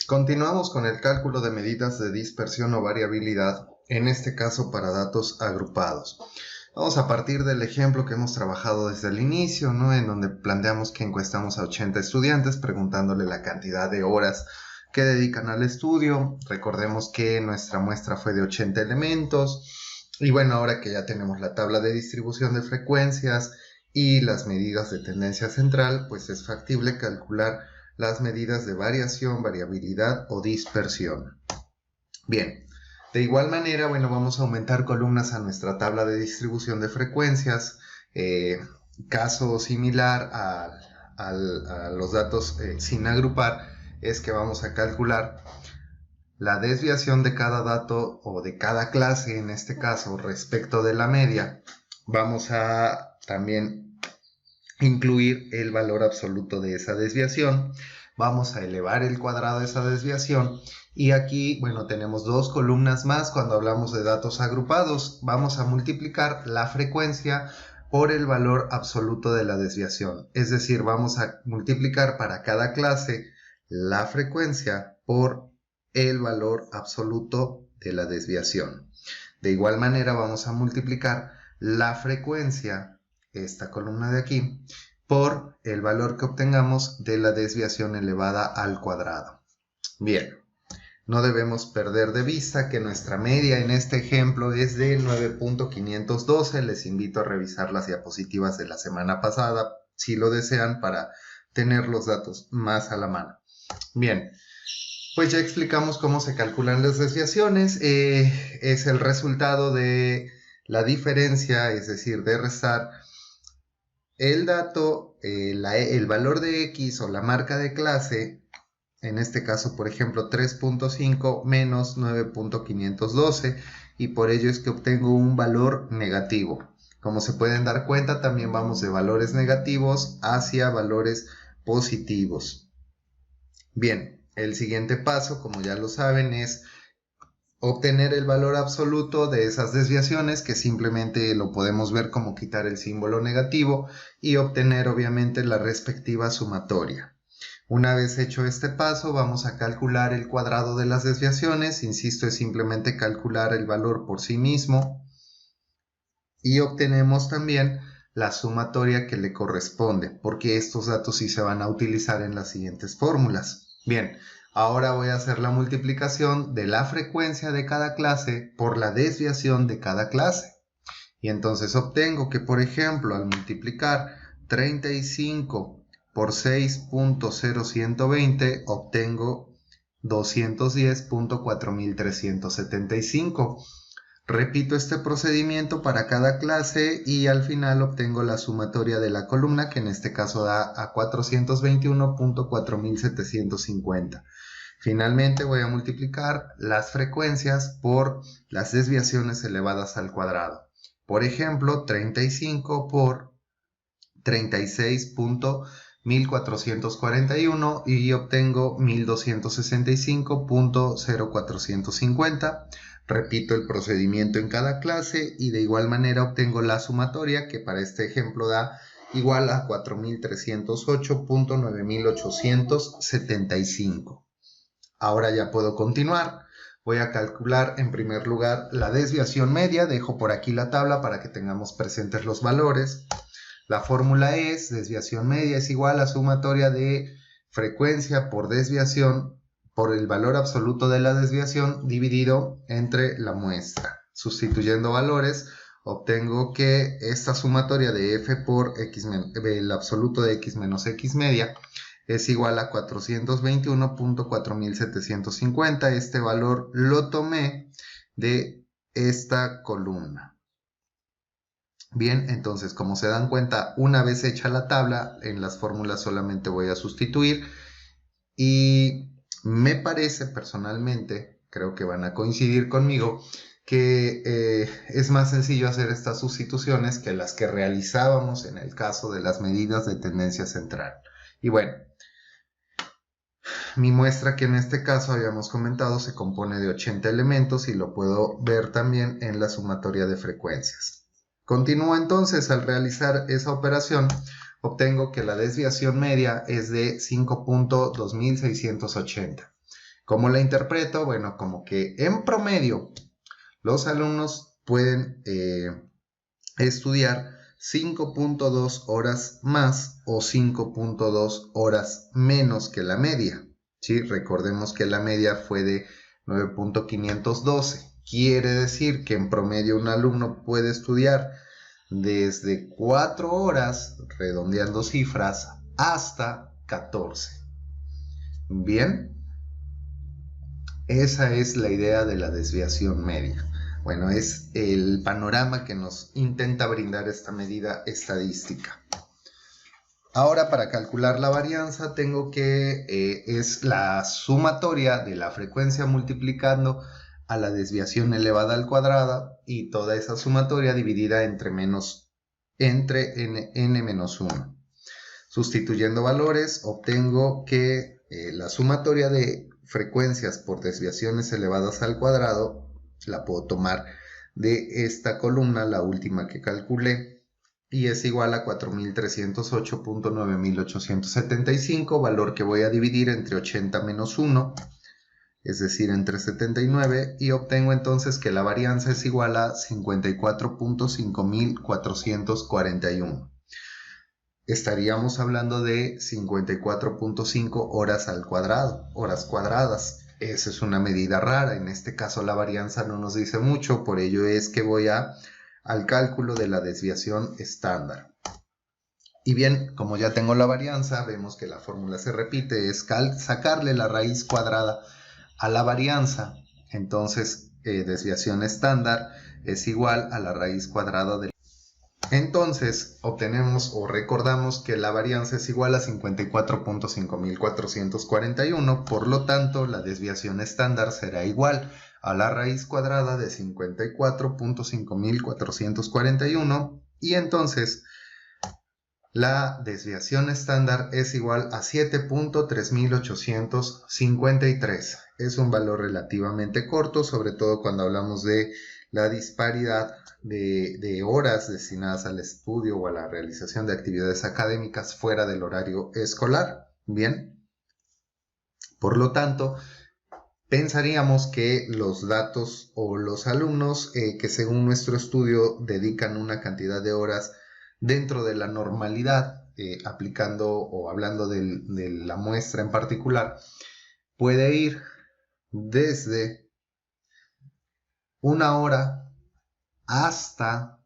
Continuamos con el cálculo de medidas de dispersión o variabilidad, en este caso para datos agrupados. Vamos a partir del ejemplo que hemos trabajado desde el inicio, ¿no? En donde planteamos que encuestamos a 80 estudiantes preguntándole la cantidad de horas que dedican al estudio. Recordemos que nuestra muestra fue de 80 elementos. Y bueno, ahora que ya tenemos la tabla de distribución de frecuencias y las medidas de tendencia central, pues es factible calcular las medidas de variación, variabilidad o dispersión. Bien, de igual manera, bueno, vamos a aumentar columnas a nuestra tabla de distribución de frecuencias. Caso similar a los datos sin agrupar es que vamos a calcular la desviación de cada dato o de cada clase, en este caso, respecto de la media. Vamos a también incluir el valor absoluto de esa desviación. Vamos a elevar el cuadrado de esa desviación. Y aquí, bueno, tenemos dos columnas más cuando hablamos de datos agrupados. Vamos a multiplicar la frecuencia por el valor absoluto de la desviación. Es decir, vamos a multiplicar para cada clase la frecuencia por el valor absoluto de la desviación. De igual manera, vamos a multiplicar la frecuencia, esta columna de aquí, por el valor que obtengamos de la desviación elevada al cuadrado. Bien, no debemos perder de vista que nuestra media en este ejemplo es de 9.512. Les invito a revisar las diapositivas de la semana pasada, si lo desean, para tener los datos más a la mano. Bien, pues ya explicamos cómo se calculan las desviaciones. Es el resultado de la diferencia, es decir, de restar el dato, el valor de X o la marca de clase, en este caso, por ejemplo, 3.5 menos 9.512, y por ello es que obtengo un valor negativo. Como se pueden dar cuenta, también vamos de valores negativos hacia valores positivos. Bien, el siguiente paso, como ya lo saben, es obtener el valor absoluto de esas desviaciones, que simplemente lo podemos ver como quitar el símbolo negativo, y obtener obviamente la respectiva sumatoria. Una vez hecho este paso, vamos a calcular el cuadrado de las desviaciones. Insisto, es simplemente calcular el valor por sí mismo, y obtenemos también la sumatoria que le corresponde, porque estos datos sí se van a utilizar en las siguientes fórmulas. Bien, ahora voy a hacer la multiplicación de la frecuencia de cada clase por la desviación de cada clase. Y entonces obtengo que, por ejemplo, al multiplicar 35 por 6.0120, obtengo 210.4375. Repito este procedimiento para cada clase y al final obtengo la sumatoria de la columna, que en este caso da a 421.4750. Finalmente voy a multiplicar las frecuencias por las desviaciones elevadas al cuadrado. Por ejemplo, 35 por 36.1441 y obtengo 1265.0450. Repito el procedimiento en cada clase y de igual manera obtengo la sumatoria, que para este ejemplo da igual a 4.308.9875. Ahora ya puedo continuar. Voy a calcular en primer lugar la desviación media. Dejo por aquí la tabla para que tengamos presentes los valores. La fórmula es: desviación media es igual a sumatoria de frecuencia por desviación por el valor absoluto de la desviación dividido entre la muestra. Sustituyendo valores, obtengo que esta sumatoria de f por x, el absoluto de x menos x media, es igual a 421.4750. Este valor lo tomé de esta columna. Bien, entonces, como se dan cuenta, una vez hecha la tabla, en las fórmulas solamente voy a sustituir, y me parece personalmente, creo que van a coincidir conmigo, que es más sencillo hacer estas sustituciones que las que realizábamos en el caso de las medidas de tendencia central. Y bueno, mi muestra, que en este caso habíamos comentado, se compone de 80 elementos y lo puedo ver también en la sumatoria de frecuencias. Continúo entonces. Al realizar esa operación, obtengo que la desviación media es de 5.2680. ¿Cómo la interpreto? Bueno, como que en promedio los alumnos pueden estudiar 5.2 horas más o 5.2 horas menos que la media. ¿Sí? Recordemos que la media fue de 9.512. Quiere decir que en promedio un alumno puede estudiar desde 4 horas, redondeando cifras, hasta 14. Bien, esa es la idea de la desviación media. Bueno, es el panorama que nos intenta brindar esta medida estadística. Ahora, para calcular la varianza, tengo que es la sumatoria de la frecuencia multiplicando a la desviación elevada al cuadrado y toda esa sumatoria dividida entre n menos 1. Sustituyendo valores, obtengo que la sumatoria de frecuencias por desviaciones elevadas al cuadrado la puedo tomar de esta columna, la última que calculé, y es igual a 4.308.9.875, valor que voy a dividir entre 80 menos 1, es decir, entre 79, y obtengo entonces que la varianza es igual a 54.5441. Estaríamos hablando de 54.5 horas al cuadrado, horas cuadradas. Esa es una medida rara, en este caso la varianza no nos dice mucho, por ello es que voy al cálculo de la desviación estándar. Y bien, como ya tengo la varianza, vemos que la fórmula se repite, es sacarle la raíz cuadrada a la varianza. Entonces, desviación estándar es igual a la raíz cuadrada de... Entonces, obtenemos o recordamos que la varianza es igual a 54.5441, por lo tanto, la desviación estándar será igual a la raíz cuadrada de 54.5441, y entonces la desviación estándar es igual a 7.3853. Es un valor relativamente corto, sobre todo cuando hablamos de la disparidad de horas destinadas al estudio o a la realización de actividades académicas fuera del horario escolar. Bien, por lo tanto, pensaríamos que los datos o los alumnos que según nuestro estudio dedican una cantidad de horas dentro de la normalidad, aplicando o hablando de la muestra en particular, puede ir desde 1 hora hasta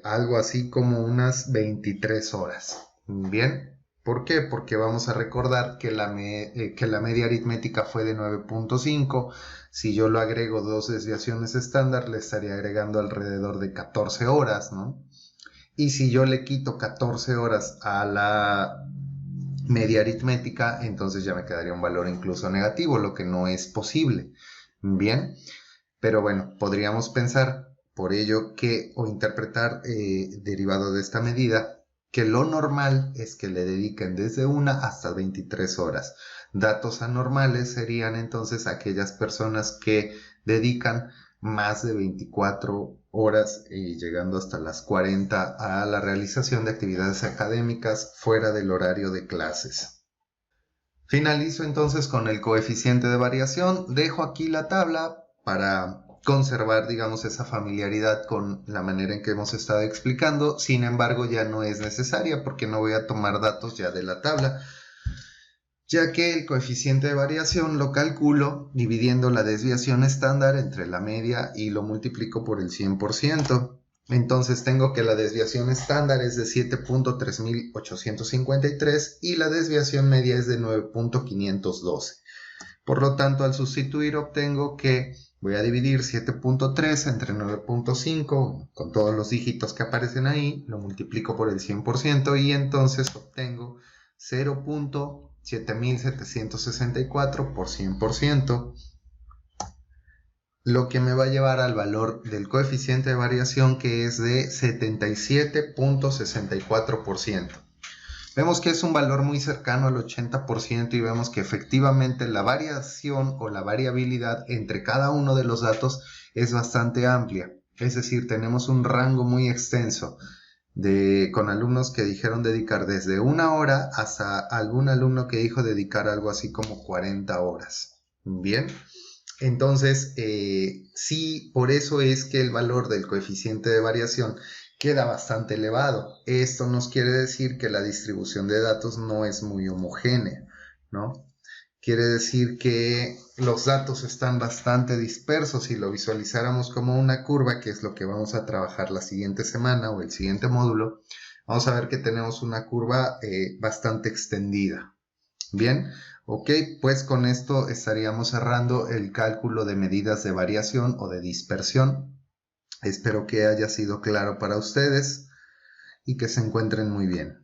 algo así como unas 23 horas. Bien, ¿por qué? Porque vamos a recordar que la media aritmética fue de 9.5. Si yo lo agrego 2 desviaciones estándar, le estaría agregando alrededor de 14 horas, ¿no? Y si yo le quito 14 horas a la media aritmética, entonces ya me quedaría un valor incluso negativo, lo que no es posible. Bien, pero bueno, podríamos pensar por ello que, o interpretar derivado de esta medida, que lo normal es que le dediquen desde 1 hasta 23 horas. Datos anormales serían entonces aquellas personas que dedican más de 24 horas y llegando hasta las 40 a la realización de actividades académicas fuera del horario de clases. Finalizo entonces con el coeficiente de variación. Dejo aquí la tabla para conservar, digamos, esa familiaridad con la manera en que hemos estado explicando. Sin embargo, ya no es necesaria porque no voy a tomar datos ya de la tabla, ya que el coeficiente de variación lo calculo dividiendo la desviación estándar entre la media y lo multiplico por el 100%. Entonces tengo que la desviación estándar es de 7.3853 y la desviación media es de 9.512. Por lo tanto, al sustituir obtengo que voy a dividir 7.3 entre 9.5 con todos los dígitos que aparecen ahí, lo multiplico por el 100% y entonces obtengo 0.7764 por 100%, lo que me va a llevar al valor del coeficiente de variación, que es de 77.64%. Vemos que es un valor muy cercano al 80% y vemos que efectivamente la variación o la variabilidad entre cada uno de los datos es bastante amplia. Es decir, tenemos un rango muy extenso con alumnos que dijeron dedicar desde 1 hora hasta algún alumno que dijo dedicar algo así como 40 horas. Bien. Entonces, sí, por eso es que el valor del coeficiente de variación queda bastante elevado. Esto nos quiere decir que la distribución de datos no es muy homogénea, ¿no? Quiere decir que los datos están bastante dispersos. Si lo visualizáramos como una curva, que es lo que vamos a trabajar la siguiente semana o el siguiente módulo, vamos a ver que tenemos una curva bastante extendida. Bien, ok, pues con esto estaríamos cerrando el cálculo de medidas de variación o de dispersión. Espero que haya sido claro para ustedes y que se encuentren muy bien.